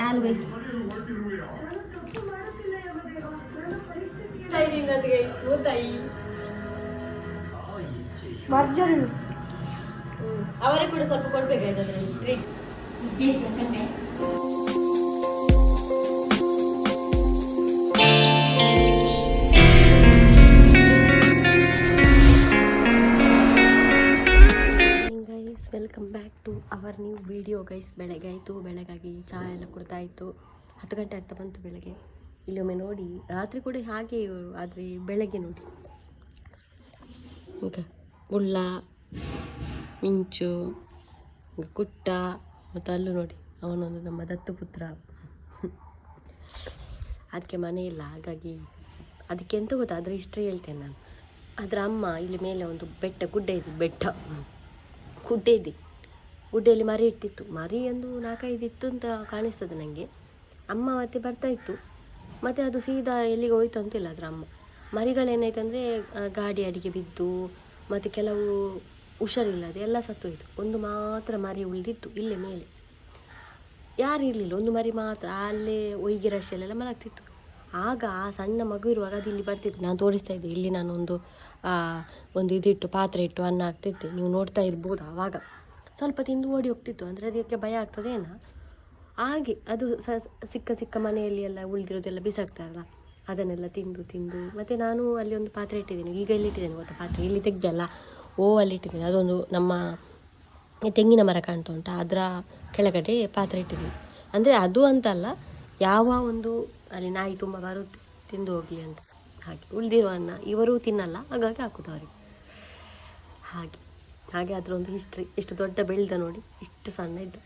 ಹಾಲು ಗೈಸ್ ಅವರೇ ಕೂಡ ಸ್ವಲ್ಪ ಕೊಡ್ಬೇಕಾಯ್ತು ಅದರಲ್ಲಿ treat. Welcome back to our new video guys. ಬೆಳಗ್ಗೆ ಆಯಿತು, ಬೆಳಗಾಗಿ ಚಹಾ ಎಲ್ಲ ಕುಡ್ದಾಯಿತು. 10 ಗಂಟೆ ಆಗ್ತಾ ಬಂತು ಬೆಳಗ್ಗೆ. ಇಲ್ಲೊಮ್ಮೆ ನೋಡಿ, ರಾತ್ರಿ ಕೂಡ ಹಾಗೆ ಇವರು, ಆದರೆ ಬೆಳಗ್ಗೆ ನೋಡಿ ಓಕೆ ಉಳ್ಳ ಮಿಂಚು ಕುಟ್ಟ ಮತ್ತು ಅಲ್ಲೂ ನೋಡಿ ಅವನೊಂದು ನಮ್ಮ ದತ್ತು ಪುತ್ರ. ಅದಕ್ಕೆ ಮನೆ ಇಲ್ಲ, ಹಾಗಾಗಿ ಅದಕ್ಕೆ ಎಂತ ಗೊತ್ತಾ, ಅದರ ಹಿಸ್ಟ್ರಿ ಹೇಳ್ತೇನೆ ನಾನು. ಅದರ ಅಮ್ಮ ಇಲ್ಲಿ ಮೇಲೆ ಒಂದು ಗುಡ್ಡೆ ಇದೆ, ಗುಡ್ಡೆಯಲ್ಲಿ ಮರಿ ಇಟ್ಟಿತ್ತು. ಮರಿ ಒಂದು 4-5 ಇತ್ತು ಅಂತ ಕಾಣಿಸ್ತದೆ ನನಗೆ. ಅಮ್ಮ ಮತ್ತೆ ಬರ್ತಾಯಿತ್ತು, ಮತ್ತು ಅದು ಸೀದಾ ಎಲ್ಲಿಗೆ ಹೋಯ್ತು ಅಂತಿಲ್ಲ ಅದರ ಅಮ್ಮ. ಮರಿಗಳೇನಾಯ್ತಂದರೆ ಗಾಡಿ ಅಡಿಗೆ ಬಿದ್ದು ಮತ್ತು ಕೆಲವು ಹುಷಾರಿಲ್ಲದೆ ಎಲ್ಲ ಸತ್ತೋಯ್ತು. ಒಂದು ಮಾತ್ರ ಮರಿ ಉಳಿದಿತ್ತು ಇಲ್ಲೇ ಮೇಲೆ, ಯಾರು ಇರಲಿಲ್ಲ, ಒಂದು ಮರಿ ಮಾತ್ರ ಅಲ್ಲೇ ಒಯ್ಗೆ ರಶಿಯಲ್ಲೆಲ್ಲ ಮಲಗ್ತಿತ್ತು. ಆಗ ಆ ಸಣ್ಣ ಮಗು ಇರುವಾಗ ಅದು ಇಲ್ಲಿ ಬರ್ತಿತ್ತು. ನಾನು ತೋರಿಸ್ತಾ ಇದ್ದೆ, ಇಲ್ಲಿ ನಾನು ಒಂದು ಇದಿಟ್ಟು ಪಾತ್ರೆ ಇಟ್ಟು ಅನ್ನ ಹಾಕ್ತಿದ್ದೆ, ನೀವು ನೋಡ್ತಾ ಇರ್ಬೋದು. ಆವಾಗ ಸ್ವಲ್ಪ ತಿಂದು ಓಡಿ ಹೋಗ್ತಿತ್ತು, ಅಂದರೆ ಅದಕ್ಕೆ ಭಯ ಆಗ್ತದೆ ಏನೋ ಹಾಗೆ. ಅದು ಸಿಕ್ಕ ಮನೆಯಲ್ಲಿ ಎಲ್ಲ ಉಳಿದಿರೋದೆಲ್ಲ ಬಿಸಾಕ್ತಾರಲ್ಲ, ಅದನ್ನೆಲ್ಲ ತಿಂದು ಮತ್ತು ನಾನು ಅಲ್ಲಿ ಒಂದು ಪಾತ್ರೆ ಇಟ್ಟಿದ್ದೀನಿ. ಈಗ ಇಲ್ಲಿ ಇಟ್ಟಿದ್ದೇನೆ ಗೊತ್ತಾ ಪಾತ್ರೆ, ಇಲ್ಲಿ ತೆಗ್ದಲ್ಲ ಅಲ್ಲಿ ಇಟ್ಟಿದ್ದೀನಿ. ಅದೊಂದು ನಮ್ಮ ತೆಂಗಿನ ಮರ ಕಾಣ್ತಾ ಉಂಟು, ಅದರ ಕೆಳಗಡೆ ಪಾತ್ರೆ ಇಟ್ಟಿದ್ದೀನಿ. ಅಂದರೆ ಅದು ಅಂತಲ್ಲ, ಯಾವ ಒಂದು ಅಲ್ಲಿ ನಾಯಿ ತುಂಬ ಬರುತ್ತೆ ತಿಂದು ಹೋಗಲಿ ಅಂತ. ಹಾಗೆ ಉಳಿದಿರೋ ಅನ್ನ ಇವರು ತಿನ್ನಲ್ಲ, ಹಾಗಾಗಿ ಹಾಕೋದು ಅವರಿಗೆ. ಹಾಗೆ ಅದರ ಒಂದು ಹಿಸ್ಟ್ರಿ. ಎಷ್ಟು ದೊಡ್ಡ ಬೆಳೆದ ನೋಡಿ, ಇಷ್ಟು ಸಣ್ಣ ಇದ್ದ.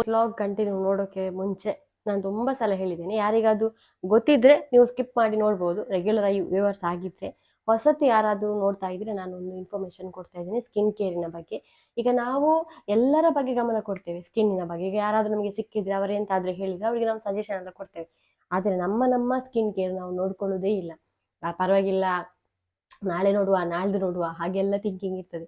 ವ್ಲಾಗ್ ಕಂಟಿನ್ಯೂ ನೋಡೋಕ್ಕೆ ಮುಂಚೆ ನಾನು ತುಂಬ ಸಲ ಹೇಳಿದ್ದೇನೆ, ಯಾರಿಗಾದರೂ ಗೊತ್ತಿದ್ದರೆ ನೀವು ಸ್ಕಿಪ್ ಮಾಡಿ ನೋಡ್ಬೋದು, ರೆಗ್ಯುಲರ್ ಆಗಿ ವ್ಯೂವರ್ಸ್ ಆಗಿದ್ದರೆ. ಹೊಸತು ಯಾರಾದರೂ ನೋಡ್ತಾ ಇದ್ದರೆ ನಾನು ಒಂದು ಇನ್ಫಾರ್ಮೇಷನ್ ಕೊಡ್ತಾ ಇದ್ದೀನಿ ಸ್ಕಿನ್ ಕೇರಿನ ಬಗ್ಗೆ. ಈಗ ನಾವು ಎಲ್ಲರ ಬಗ್ಗೆ ಗಮನ ಕೊಡ್ತೇವೆ, ಸ್ಕಿನ್ನಿನ ಬಗ್ಗೆ. ಈಗ ಯಾರಾದರೂ ನಮಗೆ ಸಿಕ್ಕಿದ್ರೆ, ಅವರೆಂತಾದರೂ ಹೇಳಿದರೆ ಅವರಿಗೆ ನಾವು ಸಜೆಷನ್ ಎಲ್ಲ ಕೊಡ್ತೇವೆ. ಆದರೆ ನಮ್ಮ ಸ್ಕಿನ್ ಕೇರ್ ನಾವು ನೋಡ್ಕೊಳ್ಳೋದೇ ಇಲ್ಲ. ಪರವಾಗಿಲ್ಲ, ನಾಳೆ ನೋಡುವ, ನಾಳ್ದು ನೋಡುವ, ಹಾಗೆಲ್ಲ ಥಿಂಕಿಂಗ್ ಇರ್ತದೆ.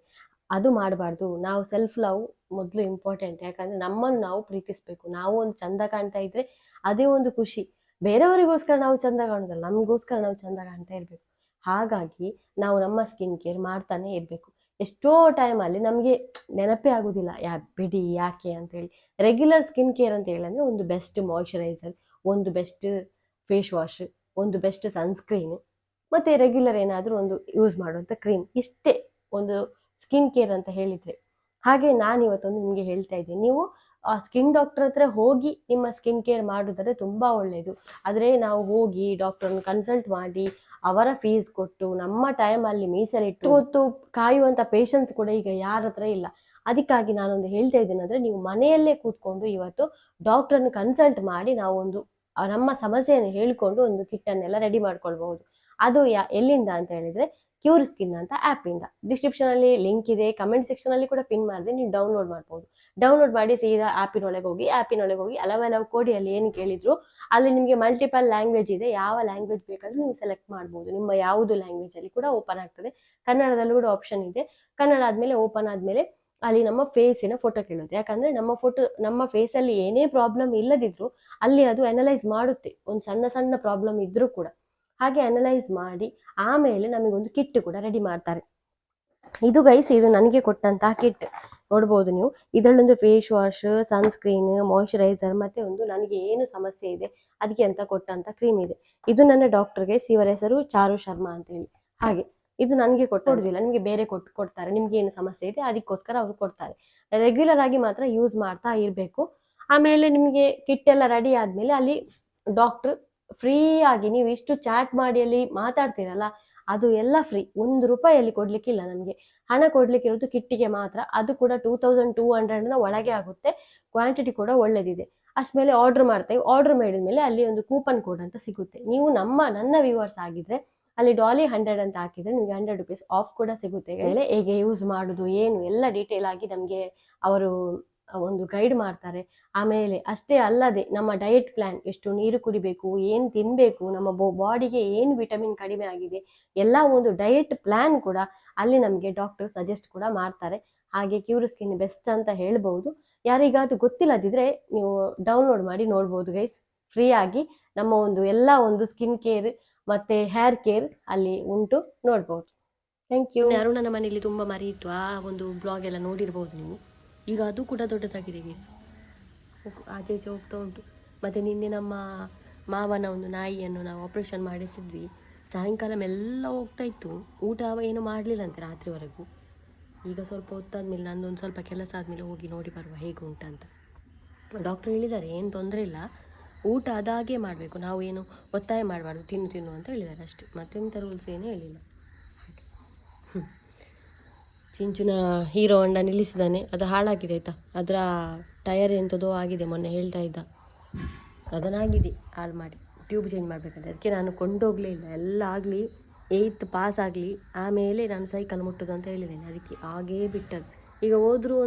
ಅದು ಮಾಡಬಾರ್ದು. ನಾವು ಸೆಲ್ಫ್ ಲವ್ ಮೊದಲು ಇಂಪಾರ್ಟೆಂಟ್. ಯಾಕಂದರೆ ನಮ್ಮನ್ನು ನಾವು ಪ್ರೀತಿಸಬೇಕು. ನಾವು ಒಂದು ಚಂದ ಕಾಣ್ತಾ ಇದ್ದರೆ ಅದೇ ಒಂದು ಖುಷಿ. ಬೇರೆಯವರಿಗೋಸ್ಕರ ನಾವು ಚಂದ ಕಾಣೋದಲ್ಲ, ನಮಗೋಸ್ಕರ ನಾವು ಚಂದ ಕಾಣ್ತಾ ಇರಬೇಕು. ಹಾಗಾಗಿ ನಾವು ನಮ್ಮ ಸ್ಕಿನ್ ಕೇರ್ ಮಾಡ್ತಾನೆ ಇರಬೇಕು. ಎಷ್ಟೋ ಟೈಮಲ್ಲಿ ನಮಗೆ ನೆನಪೇ ಆಗೋದಿಲ್ಲ, ಬಿಡಿ ಯಾಕೆ ಅಂತೇಳಿ. ರೆಗ್ಯುಲರ್ ಸ್ಕಿನ್ ಕೇರ್ ಅಂತ ಹೇಳಂದರೆ ಒಂದು ಬೆಸ್ಟ್ ಮಾಯ್ಶ್ಚರೈಸರ್, ಒಂದು ಬೆಸ್ಟ್ ಫೇಸ್ ವಾಶ್, ಒಂದು ಬೆಸ್ಟ್ ಸನ್ಸ್ಕ್ರೀನ್, ಮತ್ತು ರೆಗ್ಯುಲರ್ ಏನಾದರೂ ಒಂದು ಯೂಸ್ ಮಾಡುವಂಥ ಕ್ರೀಮ್, ಇಷ್ಟೇ ಒಂದು ಸ್ಕಿನ್ ಕೇರ್ ಅಂತ ಹೇಳಿದರೆ. ಹಾಗೆ ನಾನು ಇವತ್ತೊಂದು ನಿಮಗೆ ಹೇಳ್ತಾ ಇದ್ದೀನಿ, ನೀವು ಸ್ಕಿನ್ ಡಾಕ್ಟರ್ ಹತ್ರ ಹೋಗಿ ನಿಮ್ಮ ಸ್ಕಿನ್ ಕೇರ್ ಮಾಡೋದಾದರೆ ತುಂಬ ಒಳ್ಳೆಯದು. ಆದರೆ ನಾವು ಹೋಗಿ ಡಾಕ್ಟರ್ನ ಕನ್ಸಲ್ಟ್ ಮಾಡಿ ಅವರ ಫೀಸ್ ಕೊಟ್ಟು ನಮ್ಮ ಟೈಮಲ್ಲಿ ಮೀಸಲಿಟ್ಟು ಹೊತ್ತು ಕಾಯುವಂಥ ಪೇಷನ್ಸ್ ಕೂಡ ಈಗ ಯಾರ ಹತ್ರ ಇಲ್ಲ. ಅದಕ್ಕಾಗಿ ನಾನೊಂದು ಹೇಳ್ತಾ ಇದ್ದೇನೆ, ಅಂದರೆ ನೀವು ಮನೆಯಲ್ಲೇ ಕೂತ್ಕೊಂಡು ಇವತ್ತು ಡಾಕ್ಟ್ರನ್ನು ಕನ್ಸಲ್ಟ್ ಮಾಡಿ ನಾವು ಒಂದು ನಮ್ಮ ಸಮಸ್ಯೆಯನ್ನು ಹೇಳಿಕೊಂಡು ಒಂದು ಕಿಟ್ಟನ್ನೆಲ್ಲ ರೆಡಿ ಮಾಡ್ಕೊಳ್ಬಹುದು. ಅದು ಎಲ್ಲಿಂದ ಅಂತ ಹೇಳಿದರೆ ಕ್ಯೂರ್ ಸ್ಕಿನ್ ಅಂತ ಆ್ಯಪಿಂದ. ಡಿಸ್ಕ್ರಿಪ್ಷನಲ್ಲಿ ಲಿಂಕ್ ಇದೆ, ಕಮೆಂಟ್ ಸೆಕ್ಷನಲ್ಲಿ ಕೂಡ ಪಿನ್ ಮಾಡಿದೆ, ನೀವು ಡೌನ್ಲೋಡ್ ಮಾಡ್ಬೋದು. ಡೌನ್ಲೋಡ್ ಮಾಡಿ ಸೀದಾ ಆ್ಯಪಿನೊಳಗೆ ಹೋಗಿ ಅಲವ್ ಕೊಡಿ. ಅಲ್ಲಿ ಏನು ಕೇಳಿದ್ರು ಅಲ್ಲಿ ನಿಮಗೆ ಮಲ್ಟಿಪಲ್ ಲ್ಯಾಂಗ್ವೇಜ್ ಇದೆ, ಯಾವ ಲ್ಯಾಂಗ್ವೇಜ್ ಬೇಕಾದರೂ ನೀವು ಸೆಲೆಕ್ಟ್ ಮಾಡ್ಬೋದು. ನಿಮ್ಮ ಯಾವುದು ಲ್ಯಾಂಗ್ವೇಜಲ್ಲಿ ಕೂಡ ಓಪನ್ ಆಗ್ತದೆ. ಕನ್ನಡದಲ್ಲೂ ಕೂಡ ಆಪ್ಷನ್ ಇದೆ. ಕನ್ನಡ ಆದಮೇಲೆ ಓಪನ್ ಆದಮೇಲೆ ಅಲ್ಲಿ ನಮ್ಮ ಫೇಸಿನ ಫೋಟೋ ಕೇಳುತ್ತೆ. ಯಾಕಂದರೆ ನಮ್ಮ ಫೇಸಲ್ಲಿ ಏನೇ ಪ್ರಾಬ್ಲಮ್ ಇಲ್ಲದಿದ್ರೂ ಅಲ್ಲಿ ಅದು ಅನಲೈಸ್ ಮಾಡುತ್ತೆ, ಒಂದು ಸಣ್ಣ ಪ್ರಾಬ್ಲಮ್ ಇದ್ದರೂ ಕೂಡ. ಹಾಗೆ ಅನಲೈಸ್ ಮಾಡಿ ಆಮೇಲೆ ನಮಗೊಂದು ಕಿಟ್ ಕೂಡ ರೆಡಿ ಮಾಡ್ತಾರೆ. ಇದು ಗೈಸ್, ಇದು ನನಗೆ ಕೊಟ್ಟಂತಹ ಕಿಟ್ ನೋಡ್ಬೋದು ನೀವು. ಇದರಲ್ಲೊಂದು ಫೇಸ್ ವಾಶ್, ಸನ್ಸ್ಕ್ರೀನ್, ಮಾಯ್ಶ್ಚರೈಸರ್, ಮತ್ತು ಒಂದು ನನಗೆ ಏನು ಸಮಸ್ಯೆ ಇದೆ ಅದಕ್ಕೆ ಅಂತ ಕೊಟ್ಟಂಥ ಕ್ರೀಮ್ ಇದೆ. ಇದು ನನ್ನ ಡಾಕ್ಟರ್ಗೆ, ಇವರ ಹೆಸರು ಚಾರು ಶರ್ಮಾ ಅಂತೇಳಿ. ಹಾಗೆ ಇದು ನನಗೆ ಕೊಡೋದಿಲ್ಲ, ನಿಮಗೆ ಬೇರೆ ಕೊಡ್ತಾರೆ. ನಿಮ್ಗೆ ಏನು ಸಮಸ್ಯೆ ಇದೆ ಅದಕ್ಕೋಸ್ಕರ ಅವರು ಕೊಡ್ತಾರೆ. ರೆಗ್ಯುಲರ್ ಆಗಿ ಮಾತ್ರ ಯೂಸ್ ಮಾಡ್ತಾ ಇರಬೇಕು. ಆಮೇಲೆ ನಿಮಗೆ ಕಿಟ್ ಎಲ್ಲ ರೆಡಿ ಆದಮೇಲೆ ಅಲ್ಲಿ ಡಾಕ್ಟ್ರು ಫ್ರೀ ಆಗಿ, ನೀವು ಇಷ್ಟು ಚಾಟ್ ಮಾಡಿ ಅಲ್ಲಿ ಮಾತಾಡ್ತೀರಲ್ಲ, ಅದು ಎಲ್ಲ ಫ್ರೀ. 1 ರೂಪಾಯಲ್ಲಿ ಕೊಡ್ಲಿಕ್ಕಿಲ್ಲ. ನಮಗೆ ಹಣ ಕೊಡ್ಲಿಕ್ಕಿರೋದು ಕಿಟ್ಟಿಗೆ ಮಾತ್ರ. ಅದು ಕೂಡ 2200 ಒಳಗೆ ಆಗುತ್ತೆ. ಕ್ವಾಂಟಿಟಿ ಕೂಡ ಒಳ್ಳೇದಿದೆ. ಅಷ್ಟಮೇಲೆ ಆರ್ಡರ್ ಮಾಡ್ತೇವೆ. ಆರ್ಡರ್ ಮಾಡಿದ ಮೇಲೆ ಅಲ್ಲಿ ಒಂದು ಕೂಪನ್ ಕೋಡ್ ಅಂತ ಸಿಗುತ್ತೆ. ನೀವು ನನ್ನ ವ್ಯೂವರ್ಸ್ ಆಗಿದ್ರೆ ಅಲ್ಲಿ ಡಾಲಿ 100 ಅಂತ ಹಾಕಿದ್ರೆ ನಿಮಗೆ 100 ರೂಪೀಸ್ ಆಫ್ ಕೂಡ ಸಿಗುತ್ತೆ. ಹೇಗೆ ಯೂಸ್ ಮಾಡೋದು ಏನು ಎಲ್ಲ ಡೀಟೇಲ್ ಆಗಿ ನಮಗೆ ಅವರು ಒಂದು ಗೈಡ್ ಮಾಡ್ತಾರೆ. ಆಮೇಲೆ ಅಷ್ಟೇ ಅಲ್ಲದೆ ನಮ್ಮ ಡಯಟ್ ಪ್ಲ್ಯಾನ್, ಎಷ್ಟು ನೀರು ಕುಡಿಬೇಕು, ಏನು ತಿನ್ನಬೇಕು, ನಮ್ಮ ಬಾಡಿಗೆ ಏನು ವಿಟಮಿನ್ ಕಡಿಮೆ ಆಗಿದೆ, ಎಲ್ಲ ಒಂದು ಡಯಟ್ ಪ್ಲ್ಯಾನ್ ಕೂಡ ಅಲ್ಲಿ ನಮಗೆ ಡಾಕ್ಟರ್ ಸಜೆಸ್ಟ್ ಕೂಡ ಮಾಡ್ತಾರೆ. ಹಾಗೆ ಕ್ಯೂರ್ ಸ್ಕಿನ್ ಬೆಸ್ಟ್ ಅಂತ ಹೇಳ್ಬೋದು. ಯಾರಿಗಾದ್ರೂ ಗೊತ್ತಿಲ್ಲದಿದ್ರೆ ನೀವು ಡೌನ್ಲೋಡ್ ಮಾಡಿ ನೋಡ್ಬೋದು ಗೈಸ್, ಫ್ರೀ ಆಗಿ ನಮ್ಮ ಎಲ್ಲ ಒಂದು ಸ್ಕಿನ್ ಕೇರ್ ಮತ್ತೆ ಹೇರ್ ಕೇರ್ ಅಲ್ಲಿ ಉಂಟು, ನೋಡ್ಬೋದು. Thank you. ಅರುಣನ ಮನೆಯಲ್ಲಿ ತುಂಬ ಮರಿ ಇತ್ತು, ಆ ಒಂದು ಬ್ಲಾಗ್ ಎಲ್ಲ ನೋಡಿರ್ಬೋದು ನೀವು. ಈಗ ಅದು ಕೂಡ ದೊಡ್ಡದಾಗಿದೆ ಗೈಸ್, ಆಚೆ ಈಚೆ ಹೋಗ್ತಾ ಉಂಟು. ಮತ್ತು ನಿನ್ನೆ ನಮ್ಮ ಮಾವನ ಒಂದು ನಾಯಿಯನ್ನು ನಾವು ಆಪ್ರೇಷನ್ ಮಾಡಿಸಿದ್ವಿ. ಸಾಯಂಕಾಲ ಮೆಲ್ಲ ಹೋಗ್ತಾ ಇತ್ತು, ಊಟ ಏನು ಮಾಡಲಿಲ್ಲಂತೆ ರಾತ್ರಿವರೆಗೂ. ಈಗ ಸ್ವಲ್ಪ ಹೊತ್ತಾದ್ಮೇಲೆ ನಂದೊಂದು ಸ್ವಲ್ಪ ಕೆಲಸ ಆದಮೇಲೆ ಹೋಗಿ ನೋಡಿ ಬರುವ ಹೇಗೆ ಉಂಟಂತ. ಡಾಕ್ಟ್ರು ಹೇಳಿದ್ದಾರೆ ಏನು ತೊಂದರೆ ಇಲ್ಲ, ಊಟ ಅದಾಗೆ ಮಾಡಬೇಕು, ನಾವು ಏನು ಒತ್ತಾಯ ಮಾಡಬಾರ್ದು ತಿನ್ನು ಅಂತ ಹೇಳಿದ್ದಾರೆ ಅಷ್ಟೇ, ಮತ್ತೆಂಥ ರೂಲ್ಸ್ ಏನೂ ಹೇಳಿಲ್ಲ. ಚಿಂಚುನ ಹೀರೋ ಹೊಂಡ ನಿಲ್ಲಿಸಿದ್ದಾನೆ, ಅದು ಹಾಳಾಗಿದೆ ಆಯಿತಾ, ಅದರ ಟಯರ್ ಎಂಥದೋ ಆಗಿದೆ, ಮೊನ್ನೆ ಹೇಳ್ತಾ ಇದ್ದ, ಅದನ್ನಾಗಿದೆ ಹಾಳು ಮಾಡಿ ಟ್ಯೂಬ್ ಚೇಂಜ್ ಮಾಡಬೇಕಂತ. ಅದಕ್ಕೆ ನಾನು ಕೊಂಡೋಗಲೇ ಇಲ್ಲ, ಎಲ್ಲ ಆಗಲಿ 8th ಪಾಸ್ ಆಗಲಿ ಆಮೇಲೆ ನಾನು ಸೈಕಲ್ ಮುಟ್ಟೋದು ಅಂತ ಹೇಳಿದ್ದೇನೆ. ಅದಕ್ಕೆ ಹಾಗೇ ಬಿಟ್ಟದ್ದು. ಈಗ ಹೋದರೂ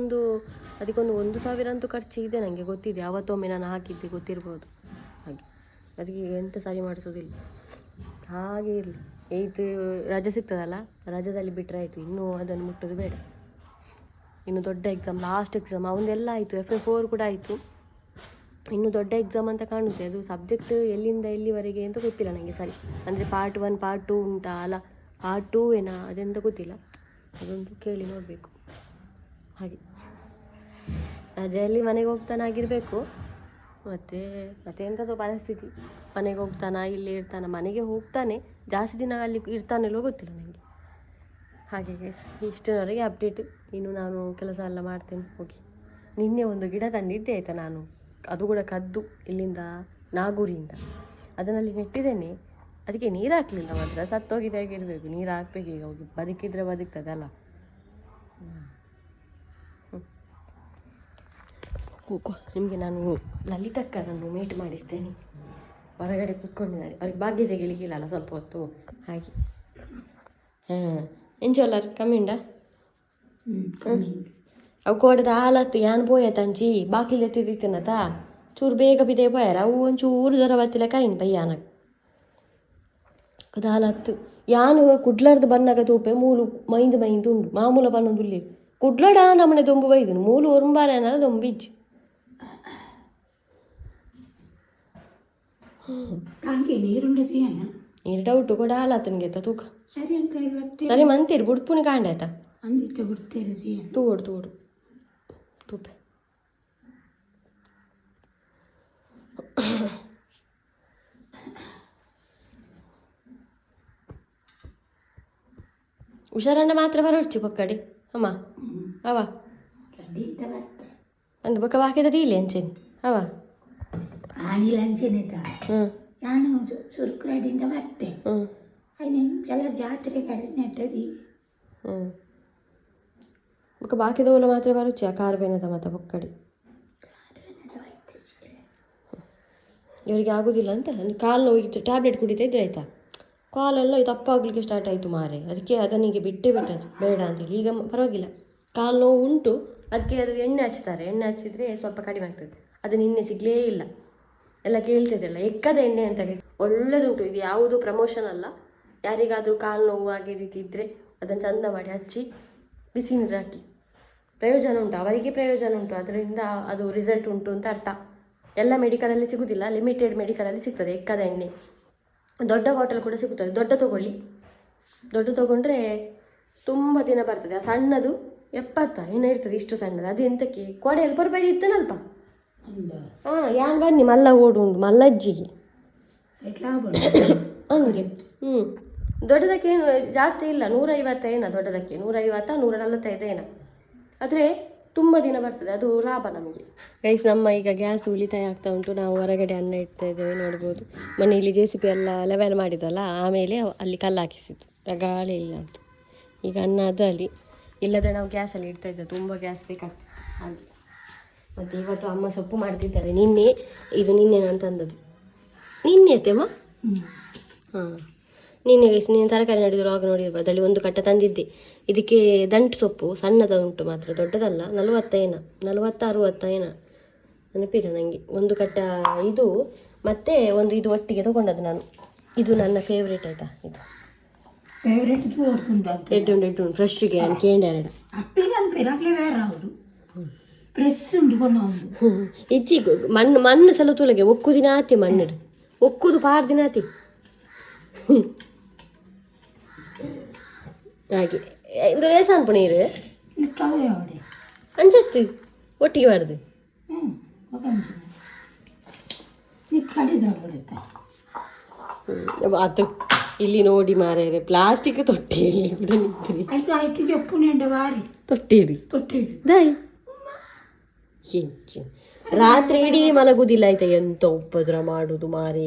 ಅದಕ್ಕೊಂದು 1,000 ಅಂತೂ ಖರ್ಚು ಇದೆ, ನನಗೆ ಗೊತ್ತಿದೆ, ಅವತ್ತೊಮ್ಮೆ ನಾನು ಹಾಕಿದ್ದೆ ಗೊತ್ತಿರ್ಬೋದು. ಹಾಗೆ ಅದಕ್ಕೆ ಎಂತ ಸರಿ ಮಾಡಿಸೋದಿಲ್ಲ, ಹಾಗೆ ಇರಲಿ. 8th ರಜೆ ಸಿಗ್ತದಲ್ಲ, ರಜದಲ್ಲಿ ಬಿಟ್ಟರೆ ಆಯಿತು, ಇನ್ನೂ ಅದನ್ನು ಮುಟ್ಟೋದು ಬೇಡ. ಇನ್ನು ದೊಡ್ಡ ಎಕ್ಸಾಮ್, ಲಾಸ್ಟ್ ಎಕ್ಸಾಮ್ ಅವನ್ನೆಲ್ಲ ಆಯಿತು, FA4 ಕೂಡ ಆಯಿತು, ಇನ್ನು ದೊಡ್ಡ ಎಕ್ಸಾಮ್ ಅಂತ ಕಾಣುತ್ತೆ. ಅದು ಸಬ್ಜೆಕ್ಟ್ ಎಲ್ಲಿಂದ ಎಲ್ಲಿವರೆಗೆ ಅಂತ ಗೊತ್ತಿಲ್ಲ ನನಗೆ ಸರಿ, ಅಂದರೆ ಪಾರ್ಟ್ 1 ಪಾರ್ಟ್ 2 ಉಂಟಾ, ಅಲ್ಲ ಪಾರ್ಟ್ 2 ಏನಾ ಅದೆಂತ ಗೊತ್ತಿಲ್ಲ, ಅದೊಂದು ಕೇಳಿ ನೋಡಬೇಕು. ಹಾಗೆ ರಜೆಯಲ್ಲಿ ಮನೆಗೆ ಹೋಗ್ತಾನಾಗಿರಬೇಕು. ಮತ್ತೆ ಎಂಥದ್ದು ಪರಿಸ್ಥಿತಿ, ಮನೆಗೆ ಹೋಗ್ತಾನ ಇಲ್ಲಿ ಇರ್ತಾನೆ, ಮನೆಗೆ ಹೋಗ್ತಾನೆ, ಜಾಸ್ತಿ ದಿನ ಅಲ್ಲಿ ಇರ್ತಾನೆಲ್ಲೋ ಗೊತ್ತಿಲ್ಲ ನನಗೆ. ಹಾಗೆ ಗೈಸ್, ಇಷ್ಟರವರೆಗೆ ಅಪ್ಡೇಟ್. ಇನ್ನು ನಾನು ಕೆಲಸ ಎಲ್ಲ ಮಾಡ್ತೇನೆ ಹೋಗಿ. ನಿನ್ನೆ ಒಂದು ಗಿಡ ತಂದಿದ್ದೆ ಆಯಿತಾ, ನಾನು ಅದು ಕೂಡ ಕದ್ದು ಇಲ್ಲಿಂದ ನಾಗೂರಿಂದ, ಅದನ್ನಲ್ಲಿ ನೆಟ್ಟಿದ್ದೇನೆ. ಅದಕ್ಕೆ ನೀರು ಹಾಕಲಿಲ್ಲ, ಮಾತ್ರ ಸತ್ತೋಗಿದೆ ಆಗಿರಬೇಕು, ನೀರು ಹಾಕ್ಬೇಕು ಈಗ ಹೋಗಿ, ಬದುಕಿದ್ರೆ ಬದುಕ್ತದಲ್ಲ. ನಿಮಗೆ ನಾನು ಲಲಿತಕ್ಕನನ್ನು ಮೀಟ್ ಮಾಡಿಸ್ತೇನೆ, ಹೊರಗಡೆ ಕುತ್ಕೊಂಡಿದ್ದಾರೆ, ಅವ್ರಿಗೆ ಭಾಗ್ಯ ತೆಗಿಲಿಕ್ಕಿಲ್ಲ ಸ್ವಲ್ಪ ಹೊತ್ತು. ಹಾಗೆ ಎಂಚೋಲ್ಲರ್ ಕಮ್ಮಿಂಡ ಅವು ಕೋಡದ ಹಾಲತ್ತು ಯಾನ್ ಪೋಯತಂಚಿ ಬಾಕ್ಲಿಗೆ ಎತ್ತಿದಿತ್ತನತ ಚೂರು ಬೇಗ ಬಿದೆ ಪೋಯಾರ ಅವು ಒಂಚೂರು ಜ್ವರ ಬತ್ತಿಲ್ಲ ಕೈನ್ ಬಯ್ಯಾನಕ್ಕೆ ಅದು ಹಾಲತ್ತು ಯಾನು ಕುಡ್ಲಾರ್ದು ಬನ್ನಾಗ ತೂಪೆ ಮೂಲು ಮೈಂದು ಉಂಡು ಮಾಮೂಲ ಬನ್ನೊಂದುಲ್ಲಿ ಕುಡ್ಲಡ ನಮ್ಮನೆ ದೊಂಬು ಬೈದನು ಮೂಲು ಒರಂಬಾರನಲ್ಲ ದೊಂಬಿಜ್ಜಿ ನೀರು ಡೌಟು ಕೂಡ ಹಾಲತ್ತನಿಗೆ ತೂಕ ಸರಿ ಮಂತೀರಿ ಬುಡ್ಪುನಿ ಕಾಂಡಾಯ್ತಾ ತೂಡು ತೂಪೆ ಹುಷಾರಣ್ಣ ಮಾತ್ರ ಬರೋಡ್ಚಿ ಪಕ್ಕಡಿ ಅಮ್ಮ ಅವ ಅಂದು ಬೊಕ್ಕ ಬಾಕಿದ ಇಲ್ಲ ಅಂಚೆನಿ ಅವ ನಾನು ಸುರ್ಕುರಡಿಂದ ಬರ್ತೆ ಕೆಲವು ಜಾತ್ರೆಗೆ ನೆಟ್ಟದಿ ಬೊಕ್ಕ ಬಾಕಿದವಲ್ಲ ಮಾತ್ರ ಬರುಚಿ ಆ ಕಾರ್ಬೇನದ ಮತ್ತೆ ಬೊಕ್ಕಡಿ ಇವರಿಗೆ ಆಗೋದಿಲ್ಲ ಅಂತ ಕಾಲು ನೋವಿತ್ತು ಟ್ಯಾಬ್ಲೆಟ್ ಕುಡಿತಾ ಇದ್ರೆ ಆಯ್ತಾ ಕಾಲೆಲ್ಲ ತಪ್ಪಾಗಲಿಕ್ಕೆ ಸ್ಟಾರ್ಟ್ ಆಯಿತು ಮಾರೆ ಅದಕ್ಕೆ ಅದನಿಗೆ ಬಿಟ್ಟೇ ಬಿಟ್ಟದ್ದು ಬೇಡ ಅಂತೇಳಿ ಈಗ ಪರವಾಗಿಲ್ಲ ಕಾಲು ನೋವು ಉಂಟು ಅದಕ್ಕೆ ಅದು ಎಣ್ಣೆ ಹಚ್ತಾರೆ ಎಣ್ಣೆ ಹಚ್ಚಿದ್ರೆ ಸ್ವಲ್ಪ ಕಡಿಮೆ ಆಗ್ತದೆ ಅದು ನಿನ್ನೆ ಸಿಗಲೇ ಇಲ್ಲ ಎಲ್ಲ ಕೇಳ್ತಿದ್ದೆಲ್ಲ ಎಕ್ಕದ ಎಣ್ಣೆ ಅಂತ ಒಳ್ಳೆದುಂಟು ಇದು ಯಾವುದು ಪ್ರಮೋಷನ್ ಅಲ್ಲ ಯಾರಿಗಾದರೂ ಕಾಲು ನೋವು ಆಗಿ ರೀತಿ ಇದ್ದರೆ ಅದನ್ನು ಚಂದ ಮಾಡಿ ಹಚ್ಚಿ ಬಿಸಿ ನೀರು ಹಾಕಿ ಪ್ರಯೋಜನ ಉಂಟು ಅವರಿಗೆ ಪ್ರಯೋಜನ ಉಂಟು ಅದರಿಂದ ಅದು ರಿಸಲ್ಟ್ ಉಂಟು ಅಂತ ಅರ್ಥ ಎಲ್ಲ ಮೆಡಿಕಲಲ್ಲಿ ಸಿಗೋದಿಲ್ಲ ಲಿಮಿಟೆಡ್ ಮೆಡಿಕಲಲ್ಲಿ ಸಿಗ್ತದೆ ಎಕ್ಕದ ಎಣ್ಣೆ ದೊಡ್ಡ ಬಾಟಲ್ ಕೂಡ ಸಿಗುತ್ತದೆ ದೊಡ್ಡ ತೊಗೊಳ್ಳಿ ದೊಡ್ಡ ತೊಗೊಂಡ್ರೆ ತುಂಬ ದಿನ ಬರ್ತದೆ ಆ ಸಣ್ಣದು 70 ಏನೋ ಇರ್ತದೆ ಇಷ್ಟು ಸಣ್ಣದು ಅದು ಎಂತಕ್ಕೆ ಕೋಡೆಯಲ್ಲಿ ರೂಪಾಯಿ ಇತ್ತನಲ್ಪ ಹಾಂ ಯಾನ್ ಬನ್ನಿ ಮಲ್ಲ ಓಡು ಉಂಟು ಮಲ್ಲಜ್ಜಿಗೆ ಹಂಗೆ ದೊಡ್ಡದಕ್ಕೆ ಏನು ಜಾಸ್ತಿ ಇಲ್ಲ 150 ಏನೋ ದೊಡ್ಡದಕ್ಕೆ 150 145 ಏನೋ ಆದರೆ ತುಂಬ ದಿನ ಬರ್ತದೆ ಅದು ಲಾಭ ನಮಗೆ ಗೈಸ್ ನಮ್ಮ ಈಗ ಗ್ಯಾಸ್ ಉಳಿತಾಯ ಆಗ್ತಾ ಉಂಟು ನಾವು ಹೊರಗಡೆ ಅನ್ನ ಇಡ್ತಾ ಇದ್ದೇವೆ ನೋಡ್ಬೋದು ಮನೆಯಲ್ಲಿ JCB ಎಲ್ಲ ಲೆವೆಲ್ ಮಾಡಿದ್ರಲ್ಲ ಆಮೇಲೆ ಅಲ್ಲಿ ಕಲ್ಲು ಹಾಕಿಸಿದ್ದು ಗಾಳಿ ಇಲ್ಲ ಅಂತ ಈಗ ಅನ್ನ ಅದರಲ್ಲಿ ಇಲ್ಲದ್ರೆ ನಾವು ಗ್ಯಾಸಲ್ಲಿ ಇಡ್ತಾ ಇದ್ದೇವೆ ತುಂಬ ಗ್ಯಾಸ್ ಬೇಕಾಗ್ತದೆ ಹಾಗೆ ಮತ್ತು ಇವತ್ತು ಅಮ್ಮ ಸೊಪ್ಪು ಮಾಡ್ತಿದ್ದಾರೆ ನಿನ್ನೆ ನಾನು ತಂದದ್ದು ನಿನ್ನೆ ಅಮ್ಮ ಹಾಂ ನಿನ್ನೆ ನೀನು ತರಕಾರಿ ನಡೆದ್ರು ಆಗ ನೋಡಿರ್ಬೋದು ಅಲ್ಲಿ ಒಂದು ಕಟ್ಟ ತಂದಿದ್ದೆ ಇದಕ್ಕೆ ದಂಟು ಸೊಪ್ಪು ಸಣ್ಣದ ಉಂಟು ಮಾತ್ರ ದೊಡ್ಡದಲ್ಲ 40 ಏನೋ 40 60 ಏನೋ ನೆನಪಿಲ್ಲ ನನಗೆ ಒಂದು ಕಟ್ಟ ಇದು ಮತ್ತು ಒಂದು ಇದು ಒಟ್ಟಿಗೆ ತೊಗೊಂಡದ್ದು ನಾನು ಇದು ನನ್ನ ಫೇವ್ರೇಟ್ ಆಯಿತಾ ಇದು ಎಡ್ಡುಂಡು ಫ್ರೆಶ್ಗೆ ಕೇಂಡ ಎರಡು ಪ್ರೆಸ್ ಉಂಟು ಒಂದು ಇಜ್ಜಿ ಮಣ್ಣು ಸಲ ತೂಲಗೆ ಒಕ್ಕುದಿನ ಆತಿ ಮಣ್ಣು ಒಕ್ಕುದು ಪಾರ್ದಿನ ಆತಿ ಹಾಗೆ ಇದು ವೇಸಾನ್ ಪುಣೀರು ಕವಳೆ ಅವಡೆ ಅಂಚತ್ತು ಒಟ್ಟಿಗೆ ಬಾರ್ದು ಅದು ಇಲ್ಲಿ ನೋಡಿ ಮಾರ್ಯಾರೆ ಪ್ಲಾಸ್ಟಿಕ್ ತೊಟ್ಟಿಯಲ್ಲಿ ಕೂಡ ನಿಂತ್ರಿ ಆಯ್ತು ಚೆಪ್ಪುನೆಂಡ ವಾರಿ ತೊಟ್ಟಿರಿ ತೊಟ್ಟಿಡು ದಾಯ್ ಹೆಂಚು ರಾತ್ರಿ ಇಡೀ ಮಲಗುದಿಲ್ಲ ಆಯ್ತಾ ಎಂತ ಉಪದ್ರ ಮಾಡುದು ಮಾರೇ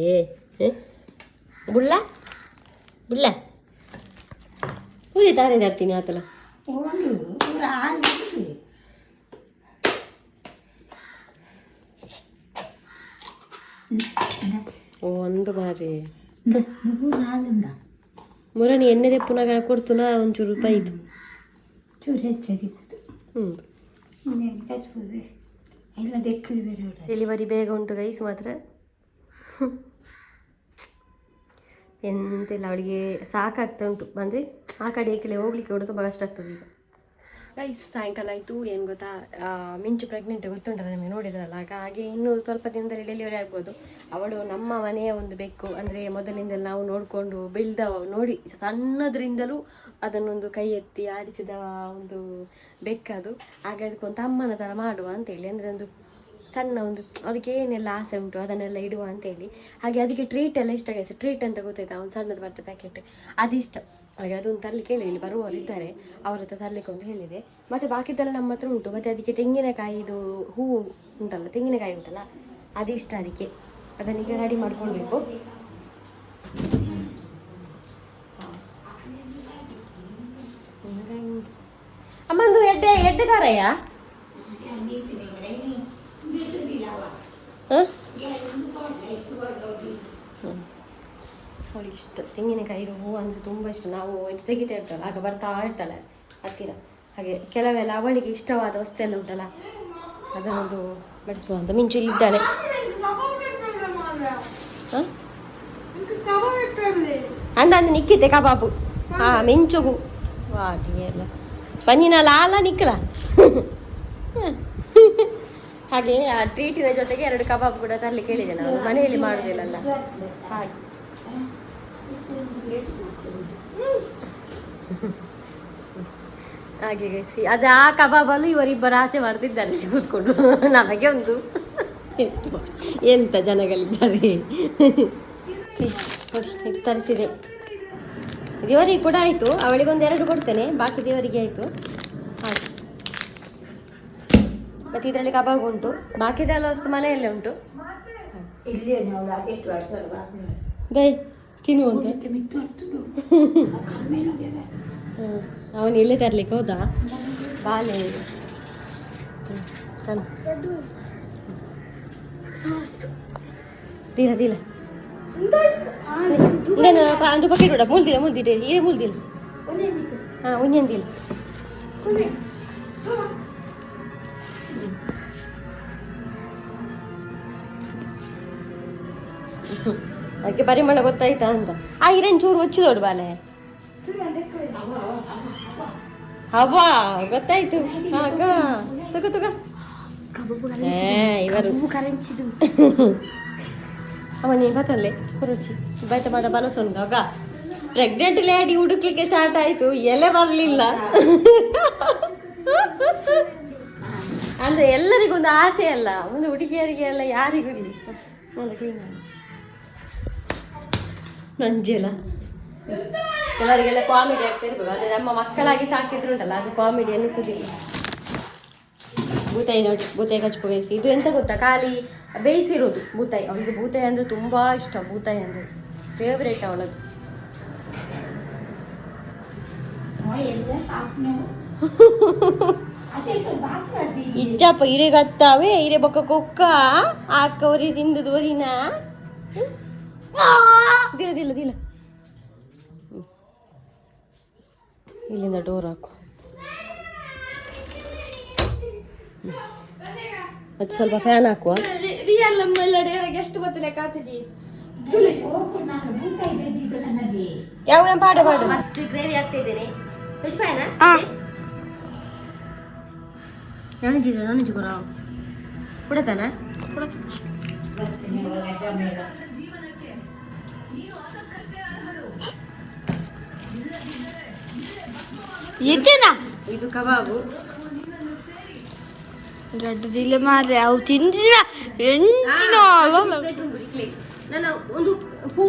ಬುಳ್ಳ ಬುಳ್ಳ ಹೂದಿ ತಾರೆ ತರ್ತೀನಿ ಆತಲ ಒಂದು ಬಾರಿ ಮುರಣಿ ಎಣ್ಣೆ ದೆಪ್ಪುನಾಗ ಕೊಡ್ತುನ ಒಂಚೂರು ರೂಪಾಯಿ ಇದು ಚೂರು ಹೆಚ್ಚಾಗಿ ಎಲ್ಲ ದೆಕ್ಕದು ಬೇರೆ ಡೆಲಿವರಿ ಬೇಗ ಉಂಟು ಗೈಸ್ ಮಾತ್ರ ಎಂತೆಲ್ಲ ಅವಳಿಗೆ ಸಾಕಾಗ್ತಾ ಉಂಟು ಅಂದರೆ ಆ ಕಡೆ ಈ ಕಡೆ ಹೋಗ್ಲಿಕ್ಕೆ ಕೂಡ ತುಂಬ ಕಷ್ಟ ಆಗ್ತದೆ ಈಗ ಗೈಸ್ ಸಾಯಂಕಾಲ ಆಯಿತು ಏನು ಗೊತ್ತಾ ಮಿಂಚು ಪ್ರೆಗ್ನೆಂಟ್ ಗೊತ್ತುಂಟಲ್ಲ ನಿಮಗೆ ನೋಡಿದ್ರಲ್ಲ ಹಾಗೆ ಇನ್ನೂ ಸ್ವಲ್ಪ ದಿನದಲ್ಲಿ ಡೆಲಿವರಿ ಆಗ್ಬೋದು ಅವಳು ನಮ್ಮ ಮನೆಯ ಒಂದು ಬೆಕ್ಕು ಅಂದರೆ ಮೊದಲಿಂದಲೂ ನಾವು ನೋಡಿಕೊಂಡು ಬೆಳೆದವ ನೋಡಿ ಸಣ್ಣದ್ರಿಂದಲೂ ಅದನ್ನೊಂದು ಕೈ ಎತ್ತಿ ಆಡಿಸಿದ ಒಂದು ಬೆಕ್ಕದು ಹಾಗೆ ಅದಕ್ಕೊಂದು ಅಮ್ಮನ ಥರ ಮಾಡುವ ಅಂತೇಳಿ ಅಂದರೆ ಒಂದು ಸಣ್ಣ ಒಂದು ಅದಕ್ಕೆ ಏನೆಲ್ಲ ಆಸೆ ಉಂಟು ಅದನ್ನೆಲ್ಲ ಇಡುವ ಅಂತೇಳಿ ಹಾಗೆ ಅದಕ್ಕೆ ಟ್ರೀಟ್ ಎಲ್ಲ ಇಷ್ಟ ಗೈಸ್ ಟ್ರೀಟ್ ಅಂತ ಗೊತ್ತಾಯ್ತಾ ಒಂದು ಸಣ್ಣದು ಬರ್ತದೆ ಪ್ಯಾಕೆಟ್ ಅದಿಷ್ಟ ಹಾಗೆ ಅದೊಂದು ತರಲಿಕ್ಕೆ ಹೇಳಿ ಇಲ್ಲಿ ಬರುವವರು ಇದ್ದಾರೆ ಅವ್ರ ಹತ್ರ ತರಲಿಕ್ಕೆ ಒಂದು ಹೇಳಿದೆ ಮತ್ತು ಬಾಕಿದ್ದೆಲ್ಲ ನಮ್ಮ ಹತ್ರ ಉಂಟು ಮತ್ತು ಅದಕ್ಕೆ ತೆಂಗಿನಕಾಯಿದು ಹೂವು ಉಂಟಲ್ಲ ತೆಂಗಿನಕಾಯಿ ಉಂಟಲ್ಲ ಅದಿಷ್ಟ ಅದಕ್ಕೆ ಅದನ್ನೀಗ ರೆಡಿ ಮಾಡ್ಕೊಳ್ಬೇಕು ಅಮ್ಮಂದು ಎಡ್ಡೆ ತಾರಯ್ಯ ಅವಳಿಗೆ ಇಷ್ಟ ತೆಂಗಿನಕಾಯಿ ಹೂವು ಅಂದರೆ ತುಂಬ ಇಷ್ಟ ನಾವು ಇದು ತೆಗಿತಾ ಇರ್ತಲ್ಲ ಆಗ ಬರ್ತಾ ಇರ್ತಾಳೆ ಹತ್ತಿರ ಹಾಗೆ ಕೆಲವೆಲ್ಲ ಅವಳಿಗೆ ಇಷ್ಟವಾದ ವಸ್ತೆಲ್ಲ ಉಂಟಲ್ಲ ಅದನ್ನೊಂದು ಬಡಿಸುವಂತ ಮಿಂಚು ಇಲ್ಲಿದ್ದಾಳೆ ಅಂದಂದು ನಿಕ್ಕಿತೆ ಕಬಾಬು ಮಿಂಚುಗು ಎಲ್ಲ ಪನ್ನಿನ ಲಾಲ ನಿಕ್ಕಲ ಹಾಗೆ ಆ ಟ್ರೀಟಿನ ಜೊತೆಗೆ 2 ಕಬಾಬ್ ಕೂಡ ತರಲಿಕ್ಕೆ ಹೇಳಿದೆ ನಾವು ಮನೆಯಲ್ಲಿ ಮಾಡುವುದಿಲ್ಲಲ್ಲ ಹಾಗೆ ಹಾಗೆ ಗೈಸಿ ಅದು ಆ ಕಬಾಬಲ್ಲೂ ಇವರಿಬ್ಬರು ಆಸೆ ಮಾಡ್ತಿದ್ದಾರೆ ಕೂತ್ಕೊಂಡು ನಮಗೆ ಒಂದು ಎಂತ ಜನಗಳಿದ್ದಾರೆ ಇದು ತರಿಸಿದೆ ದೇವರಿಗೆ ಕೂಡ ಆಯಿತು ಅವಳಿಗೊಂದು 2 ಕೊಡ್ತೇನೆ ಬಾಕಿ ದೇವರಿಗೆ ಆಯಿತು ಹಾಗೆ ಮತ್ತು ಇದರಲ್ಲಿ ಕಬಾಬ್ ಉಂಟು ಬಾಕಿದೆಲ್ಲ ವಸ್ತು ಮನೆಯಲ್ಲೇ ಉಂಟು ದೈ ತಿನ್ನುವಂತೆ ಅವನು ಇಲ್ಲೇ ತರಲಿಕ್ಕೆ ಹೌದಾ ಬಾಲೆ ತೀರ ತೀರ ಇದನ್ನು ಒಂದು ಪಕೆಟ್ ಬಿಡ ಮುಲ್ದಿಲ್ಲ ಏ ಮುಲ್ದಿಲ್ಲ ಹಾಂ ಉಂಜಂದಿಲ್ಲ ಅದಕ್ಕೆ ಪರಿಮಳ ಗೊತ್ತಾಯ್ತಾ ಅಂತ ಆ ಹಿರೇನ್ ಚೂರು ಹೊಚ್ಚಿದೋಡು ಬಾಲೆ ಹವಾ ಗೊತ್ತಾಯ್ತು ತಗೋ ತಗೋ ಇವರು ಅವನಿಗೆ ಗೊತ್ತಲ್ಲೇ ರುಚಿ ಬೈತ ಮಾದ ಬಲಸೊಂದು ಆಗ ಪ್ರೆಗ್ನೆಂಟ್ ಲೇಡಿ ಹುಡುಕ್ಲಿಕ್ಕೆ ಸ್ಟಾರ್ಟ್ ಆಯ್ತು ಎಲೆ ಬರಲಿಲ್ಲ ಅಂದ್ರೆ ಎಲ್ಲರಿಗೊಂದು ಆಸೆ ಅಲ್ಲ ಒಂದು ಹುಡುಗಿಯರಿಗೆ ಎಲ್ಲ ಯಾರಿಗೂ ಇರಲಿ ನಂಜೆಲ್ಲ ಕೆಲವರಿಗೆಲ್ಲ ಕಾಮಿಡಿ ಆಗ್ತಾ ಇರ್ಬೋದು ಆದರೆ ನಮ್ಮ ಮಕ್ಕಳಾಗಿ ಸಾಕಿದ್ರುಂಟಲ್ಲ ಅದು ಕಾಮಿಡಿ ಅನ್ನಿಸೋದಿಲ್ಲ ಬೂತಾಯಿ ನೋಡಿ ಬೂತಾಯಿ ಕಚ್ಪೋಗಿಸಿ ಇದು ಎಂತ ಗೊತ್ತಾ ಖಾಲಿ ಬೇಯಿಸಿರೋದು ಬೂತಾಯಿ ಅವಳಿಗೆ ಬೂತಾಯಿ ಅಂದರೆ ತುಂಬ ಇಷ್ಟ ಬೂತಾಯಿ ಅಂದರೆ ಫೇವ್ರೇಟ್ ಅವಳದು ಇಜ್ಜಪ್ಪ ಹಿರೆ ಗತ್ತಾವೆ ಹಿರೆ ಬೊಕ್ಕ ಕೊಕ್ಕ ಆಕವರಿ ತಿಂದು ದೋರಿನ ದಿಲ್ಲ ದಿಲ್ಲ ಇಲ್ಲಿಂದ ಡೋರ್ ಹಾಕು ಮತ್ತೆ ಸ್ವಲ್ಪ ಫ್ಯಾನ್ ಹಾಕುವ ಎಷ್ಟು ಗೊತ್ತಿಲ್ಲ ಕಾತಿಗೆ ಯಾವ ಪಾಡ ಪಾಡು ಅಷ್ಟು ಗ್ರೇವಿ ಆಗ್ತಾ ಇದ್ದೇನೆ ನನಂಜಿ ಕೊರ ಕುಡತಾನ ಇದು ಕಬಾಬು ಗಡ್ಡದಿಲ್ಲ ಮಾರ್ರೆ ಅವು ತಿಂದಿನ ಎಂಚಿನ ನನ್ನ ಒಂದು ಹೂ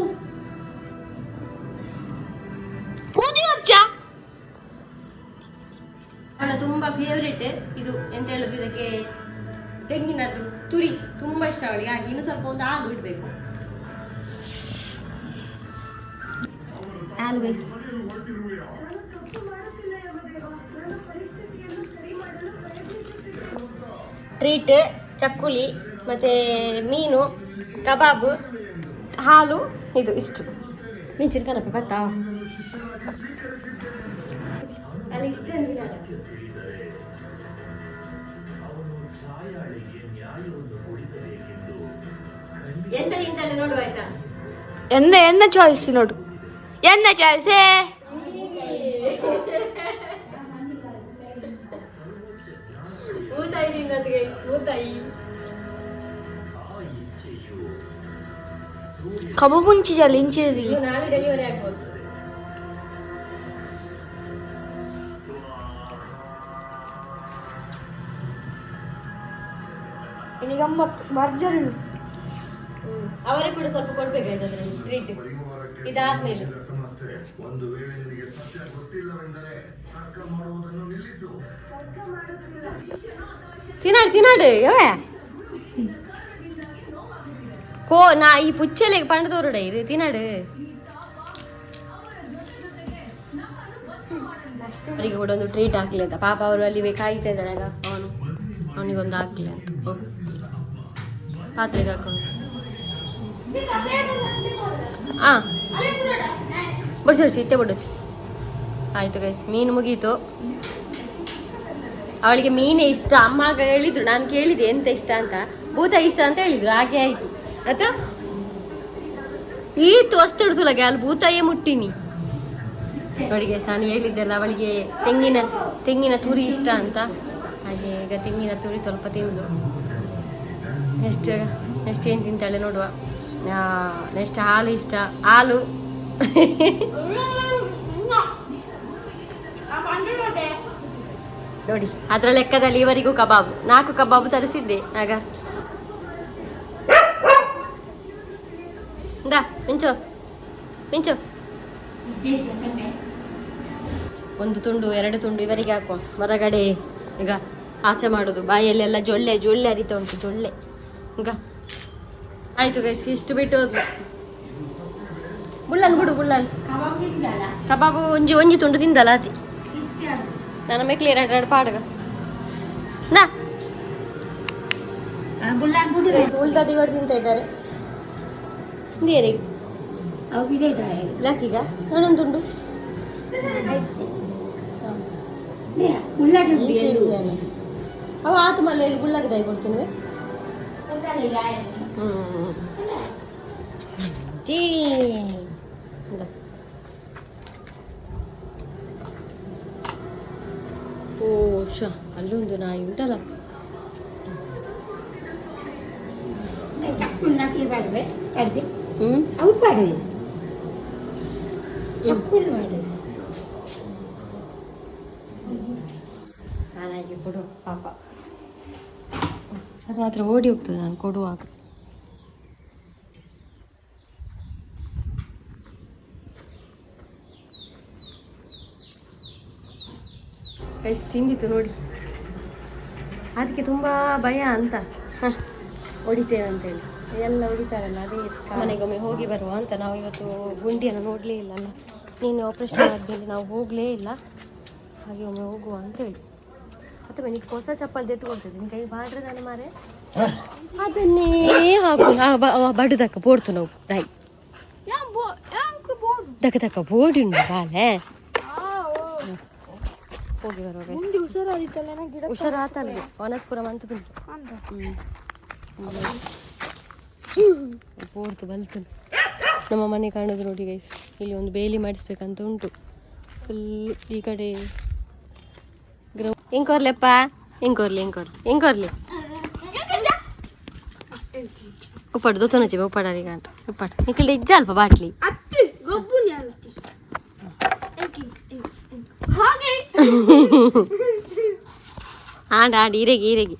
ನನ್ನ ತುಂಬಾ ಫೇವ್ರೇಟ್ ಇದು ಎಂತ ಹೇಳುದು ಇದಕ್ಕೆ ತೆಂಗಿನದ್ದು ತುರಿ ತುಂಬಾ ಇಷ್ಟ ಅವಳಿಗೆ ಹಾಗೆ ಇನ್ನು ಸ್ವಲ್ಪ ಒಂದು ಹಾಲು ಇಡ್ಬೇಕು ಹಾಲು ಗೈಸ್ ಟ್ರೀಟ್ ಚಕ್ಕುಲಿ ಮತ್ತೆ ಮೀನು ಕಬಾಬು ಹಾಲು ಇದು ಇಷ್ಟು ಮಿಂಚಿನ ಕನಪೆ ಬತ್ತಾ ಅಲ್ಲಿ ಇಷ್ಟ ಎಂತ ತಿಂತಲ್ಲೇ ನೋಡುವ ಆಯ್ತಾ ಎಣ್ಣೆ ಚಾಯ್ಸ್ ನೋಡು ಎಣ್ಣೆ ಚಾಯ್ಸೇ ಮೂತಾಯಿ ತಿಂದದ್ಗೆ ಮೂತಾಯಿ ಕಬಾಬ್ ಮುಂಚಿಜಲ್ಲ ಇಂಚೇರಿ ಇದು ನಾಳೆ ಡೆಲಿವರಿ ಆಗ್ಬೋದು ಇಲ್ಲಿ ಗಮ್ಮತ್ತು ಭರ್ಜರಿ ಅವರೇ ಕೂಡ ಸ್ವಲ್ಪ ಕೊಡ್ಬೇಕಾಯ್ತು ಅದ್ರಲ್ಲಿ ಟ್ರೀಟ್ ಇದಾದ್ಮೇಲೆ ತಿನ್ನಾಡು ಯವೇ ಕೋ ನಾ ಈ ಪುಚ್ಚಲೆಗೆ ಪಂಡದೋರುಡ ಇದು ತಿನ್ನಾಡು ಅವರಿಗೆ ಕೂಡ ಒಂದು ಟ್ರೀಟ್ ಹಾಕ್ಲಿ ಅಂತ ಪಾಪ ಅವರು ಅಲ್ಲಿ ಕಾಯ್ತಾ ಇದ್ದಾನೆ ಆಗ ಅವನಿಗೊಂದು ಹಾಕ್ಲಿ ಅಂತ ಹೋಗು ಪಾತ್ರೆಗೆ ಹಾಕೊಂಡು ಹಾಂ ಬಡಿಸಿ ಇತ್ತೆ ಬಿಡುತ್ತೆ ಆಯಿತು ಗೈಸ್ ಮೀನು ಮುಗೀತು ಅವಳಿಗೆ ಮೀನೇ ಇಷ್ಟ ಅಮ್ಮ ಹೇಳಿದ್ರು ನಾನು ಕೇಳಿದೆ ಎಂತ ಇಷ್ಟ ಅಂತ ಭೂತ ಇಷ್ಟ ಅಂತ ಹೇಳಿದ್ರು ಹಾಗೆ ಆಯಿತು ಆಯ್ತಾ ಈತು ಅಷ್ಟು ಹಿಡ್ಸುಲಗೆ ಅಲ್ಲಿ ಭೂತಾಯೇ ಮುಟ್ಟಿನಿ ಅವಳಿಗೆ ನಾನು ಹೇಳಿದ್ದೆಲ್ಲ ಅವಳಿಗೆ ತೆಂಗಿನ ತುರಿ ಇಷ್ಟ ಅಂತ ಹಾಗೆ ಈಗ ತೆಂಗಿನ ತುರಿ ಸ್ವಲ್ಪ ತಿಂದು ನೆಕ್ಸ್ಟ್ ಏನು ತಿಂತಾಳೆ ನೋಡುವ ನೆಕ್ಸ್ಟ್ ಹಾಲು ಇಷ್ಟ ಹಾಲು ನೋಡಿ ಅದರ ಲೆಕ್ಕದಲ್ಲಿ ಇವರಿಗೂ ಕಬಾಬು 4 ಕಬಾಬು ತರಿಸಿದ್ದೆ ಆಗ ಮಿಂಚು ಒಂದು ತುಂಡು 2 ತುಂಡು ಇವರಿಗೆ ಹಾಕುವ ಹೊರಗಡೆ ಈಗ ಆಸೆ ಮಾಡೋದು ಬಾಯಲ್ಲೆಲ್ಲ ಜೊಳ್ಳೆ ಅರಿತಾ ಉಂಟು ಜೊಳ್ಳೆ ಈಗ ಆಯ್ತು ಗೈಸ್ ಇಷ್ಟು ಬಿಟ್ಟು ಹೋದ್ವಿ ಬುಳ್ಳಲ್ ಕಬಾಬು ಒಂಜಿ ತುಂಡು ತಿಂದಲ್ಲ ಅತಿ ನನ್ನ ಮೇಕ್ಲಿ 2 ಪಾಡಗ ನಾ ಉಳ್ದದ್ದು ಇವರು ತಿಂತ ಇದ್ದಾರೆ ಲಾಕೀಗ ನಾನೊಂದು ತುಂಡು ಅವ ಆತು ಮಲ್ಲ ಗುಳ್ಳಾಗ ದೈ ಕೊಡ್ತೀನಿ ಜೀ ಓ ಶ ಅಲ್ಲೊಂದು ನಾಯಿ ಉಂಟಲ್ಲ ನಾನಾಗಿ ಕೊಡು ಪಾಪ ಅದು ಮಾತ್ರ ಓಡಿ ಹೋಗ್ತದೆ ನಾನು ಕೊಡುವಾಗ ಎಷ್ಟು ತಿಂದಿತ್ತು ನೋಡಿ ಅದಕ್ಕೆ ತುಂಬ ಭಯ ಅಂತ ಹೊಡಿತೇವೆ ಅಂತೇಳಿ ಎಲ್ಲ ಹೊಡಿತಾರಲ್ಲ ಅದೇ ಮನೆಗೊಮ್ಮೆ ಹೋಗಿ ಬರುವ ಅಂತ ನಾವು ಇವತ್ತು ಗುಂಡಿಯನ್ನು ನೋಡಲೇ ಇಲ್ಲಲ್ಲ ನೀನು ಆಪ್ರೇಷನ್ ಆದಮೇಲೆ ನಾವು ಹೋಗಲೇ ಇಲ್ಲ ಹಾಗೆ ಒಮ್ಮೆ ಹೋಗುವ ಅಂತೇಳಿ ಅಥವಾ ನೀನು ಹೊಸ ಚಪ್ಪಲ್ ತೆತ್ತುಕೊಳ್ತದೆ ನಿನ್ನ ಕೈ ಬಾಡ್ರೆ ನಾನು ಮಾರೆ ಅದನ್ನೇ ಹಾಕು ಬಡುದಕ್ಕ ಬೋಡ್ತು ನಾವು ನಾಯಿ ದಕ್ಕ ಬೋಡಿ ಉಂಟು ಬಾಲೆ ಹೋಗಿ ಬರುವಾಗ ಹುಷಾರಾತಲ್ಲ ವನಸ್ಪುರಂ ಅಂತ ಬೋಡ್ತು ಬಲ್ತು ನಮ್ಮ ಮನೆ ಕಾಣೋದು ನೋಡಿ ಗೈಸ್ ಇಲ್ಲಿ ಒಂದು ಬೇಲಿ ಮಾಡಿಸ್ಬೇಕಂತ ಉಂಟು ಫುಲ್ ಈ ಕಡೆ ಗ್ರೌಂಡ್ ಹೆಂಗೆ ಕೊರ್ಲೆಪ್ಪ ಹೆಂಗೋರ್ಲಿ ಉಪ್ಪಾಡು ದೊತ್ತೊನಚ್ಚಿ ಉಪ್ಪಾಡಾರಿ ಗಂಟ ಉಪ್ಪಾಡು ನಿಖಿಲ್ ಇಜ್ಜ ಅಲ್ಪ ಬಾಟ್ಲಿ ಆಡಿ ಇರೆಗಿ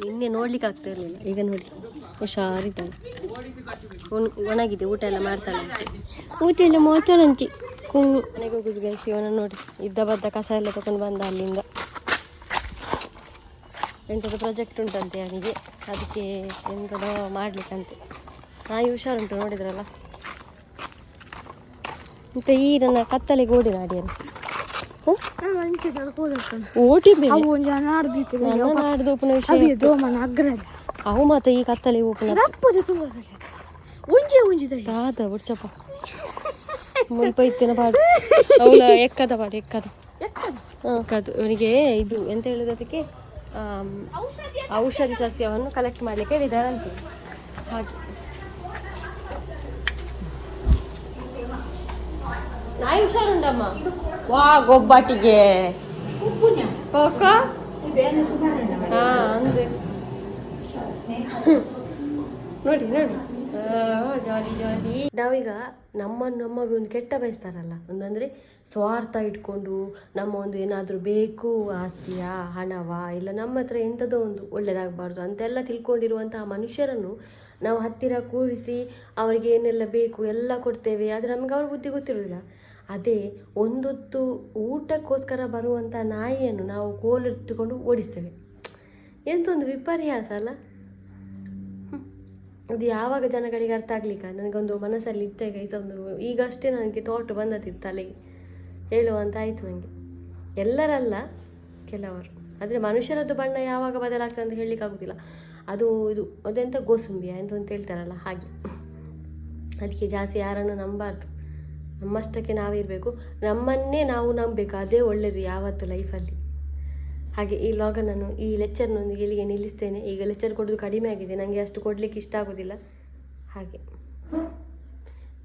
ನಿನ್ನೆ ನೋಡ್ಲಿಕ್ಕೆ ಆಗ್ತಾ ಇರಲಿಲ್ಲ, ಈಗ ನೋಡಿ ಹುಷಾರಿದ್ದಾಳೆ. ಒಣಗಿದೆ, ಊಟ ಎಲ್ಲ ಮಾಡ್ತಾಳೆ. ಊಟ ಎಲ್ಲ ಮಾಡ್ತಾಳಂಚಿ ಮನೆಗೆ ಹೋಗುದು ಗೈಸಿ. ಅವನ ನೋಡಿ ಇದ್ದ ಬದ್ದ ಕಸ ಎಲ್ಲ ತಗೊಂಡು ಬಂದ ಅಲ್ಲಿಂದ. ಎಂಥದ್ದು ಪ್ರಾಜೆಕ್ಟ್ ಉಂಟಂತೆ ಅವನಿಗೆ, ಅದಕ್ಕೆ ಎಂಥದೋ ಮಾಡ್ಲಿಕ್ಕಂತೆ. ನಾಯಿ ಹುಷಾರುಂಟು ನೋಡಿದ್ರಲ್ಲ. ಮತ್ತು ಈ ನನ್ನ ಕತ್ತಲೆಗೆ ಓಡಿ ನಾಡಿಯರು ಓಟಿ ನಾಡ್ದು ಉಪನ ವಿಷಯ ಅವು ಮಾತ್ರ ಈ ಕತ್ತಲೆ ಉಪನ ದಾದ ಉಡ್ಚಪ್ಪ ಮುಲ್ಪ ಇತ್ತಿನ ಪಾಡು ಅವಳ ಎಕ್ಕದ ಪಾಡು ಎಕ್ಕದ ಅವನಿಗೆ ಇದು ಎಂತ ಹೇಳುದು, ಅದಕ್ಕೆ ಔಷಧಿ ಸಸ್ಯವನ್ನು ಕಲೆಕ್ಟ್ ಮಾಡ್ಲಿಕ್ಕೆ ಹೇಳಿದಾರಂತೆ. ಹಾಗೆ ನಾಯಿ ಹುಷಾರುಂಡಮ್ಮ. ವಾ ಗೊಬ್ಬಟ್ಟಿಗೆ ಅಂದ್ರೆ ನೋಡಿ ಜಾಲಿ ಜಾಲಿ. ನಾವೀಗ ನಮಗೆ ಒಂದು ಕೆಟ್ಟ ಬಯಸ್ತಾರಲ್ಲ, ಒಂದಂದ್ರೆ ಸ್ವಾರ್ಥ ಇಟ್ಕೊಂಡು ನಮ್ಮ ಒಂದು ಏನಾದರೂ ಬೇಕು, ಆಸ್ತಿಯ ಹಣವಾ ಇಲ್ಲ ನಮ್ಮ ಹತ್ರ ಎಂಥದೋ ಒಂದು ಒಳ್ಳೇದಾಗಬಾರ್ದು ಅಂತೆಲ್ಲ ತಿಳ್ಕೊಂಡಿರುವಂತಹ ಮನುಷ್ಯರನ್ನು ನಾವು ಹತ್ತಿರ ಕೂರಿಸಿ ಅವರಿಗೆ ಏನೆಲ್ಲ ಬೇಕು ಎಲ್ಲ ಕೊಡ್ತೇವೆ. ಆದರೆ ನಮಗೆ ಅವ್ರ ಬುದ್ಧಿ ಗೊತ್ತಿರೋದಿಲ್ಲ. ಅದೇ ಒಂದೊತ್ತು ಊಟಕ್ಕೋಸ್ಕರ ಬರುವಂಥ ನಾಯಿಯನ್ನು ನಾವು ಕೋಲೆತ್ತುಕೊಂಡು ಓಡಿಸ್ತೇವೆ. ಎಂಥ ಒಂದು ವಿಪರ್ಯಾಸ ಅಲ್ಲ. ಅದು ಯಾವಾಗ ಜನಗಳಿಗೆ ಅರ್ಥ ಆಗ್ಲಿಕ್ಕೆ ನನಗೊಂದು ಮನಸ್ಸಲ್ಲಿ ಇದ್ದಾಗ ಈಗಷ್ಟೇ ನನಗೆ ಥಾಟ್ ಬಂದತ್ತಿತ್ತು ತಲೆಗೆ, ಹೇಳುವಂತ ಆಯಿತು ನನಗೆ. ಎಲ್ಲರಲ್ಲ, ಕೆಲವರು. ಆದರೆ ಮನುಷ್ಯರದ್ದು ಬಣ್ಣ ಯಾವಾಗ ಬದಲಾಗ್ತದೆ ಅಂತ ಹೇಳಲಿಕ್ಕಾಗೋದಿಲ್ಲ. ಇದು ಅದೆಂಥ ಗೋಸುಂಬಿಯ ಅಂತ ಹೇಳ್ತಾರಲ್ಲ ಹಾಗೆ. ಅದಕ್ಕೆ ಜಾಸ್ತಿ ಯಾರನ್ನು ನಂಬಾರ್ದು, ನಮ್ಮಷ್ಟಕ್ಕೆ ನಾವಿರಬೇಕು, ನಮ್ಮನ್ನೇ ನಾವು ನಂಬಬೇಕು. ಅದೇ ಒಳ್ಳೆಯದು ಯಾವತ್ತು ಲೈಫಲ್ಲಿ. ಹಾಗೆ ಈ ವ್ಲಾಗ ನಾನು ಈ ಲೆಕ್ಚರ್ನೊಂದಿಗೆ ಇಲ್ಲಿಗೆ ನಿಲ್ಲಿಸ್ತೇನೆ. ಈಗ ಲೆಕ್ಚರ್ ಕೊಡೋದು ಕಡಿಮೆ ಆಗಿದೆ, ನನಗೆ ಅಷ್ಟು ಕೊಡಲಿಕ್ಕೆ ಇಷ್ಟ ಆಗೋದಿಲ್ಲ. ಹಾಗೆ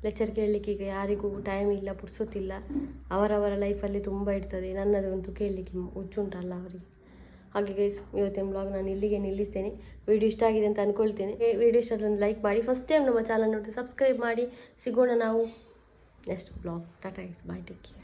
ಲೆಕ್ಚರ್ ಕೇಳಲಿಕ್ಕೆ ಈಗ ಯಾರಿಗೂ ಟೈಮ್ ಇಲ್ಲ, ಪುಡ್ಸೋತಿಲ್ಲ. ಅವರವರ ಲೈಫಲ್ಲಿ ತುಂಬ ಇರ್ತದೆ. ನನ್ನದಂತೂ ಕೇಳಲಿಕ್ಕೆ ಹುಚ್ಚುಂಟಲ್ಲ ಅವರಿಗೆ. ಹಾಗೆ ಗೈಸ್, ಇವತ್ತಿನ ಬ್ಲಾಗ್ ನಾನು ಇಲ್ಲಿಗೆ ನಿಲ್ಲಿಸ್ತೇನೆ. ವಿಡಿಯೋ ಇಷ್ಟ ಆಗಿದೆ ಅಂತ ಅಂದ್ಕೊಳ್ತೇನೆ. ವಿಡಿಯೋ ಇಷ್ಟ ಒಂದು ಲೈಕ್ ಮಾಡಿ, ಫಸ್ಟ್ ಟೈಮ್ ನಮ್ಮ ಚಾನಲ್ ನೋಡಿ ಸಬ್ಸ್ಕ್ರೈಬ್ ಮಾಡಿ. ಸಿಗೋಣ ನಾವು ನೆಕ್ಸ್ಟ್ ಬ್ಲಾಗ್. ಟಾಟಾ ಗೈಸ್, ಬಾಯ್, ಟೇಕ್ ಕೇರ್.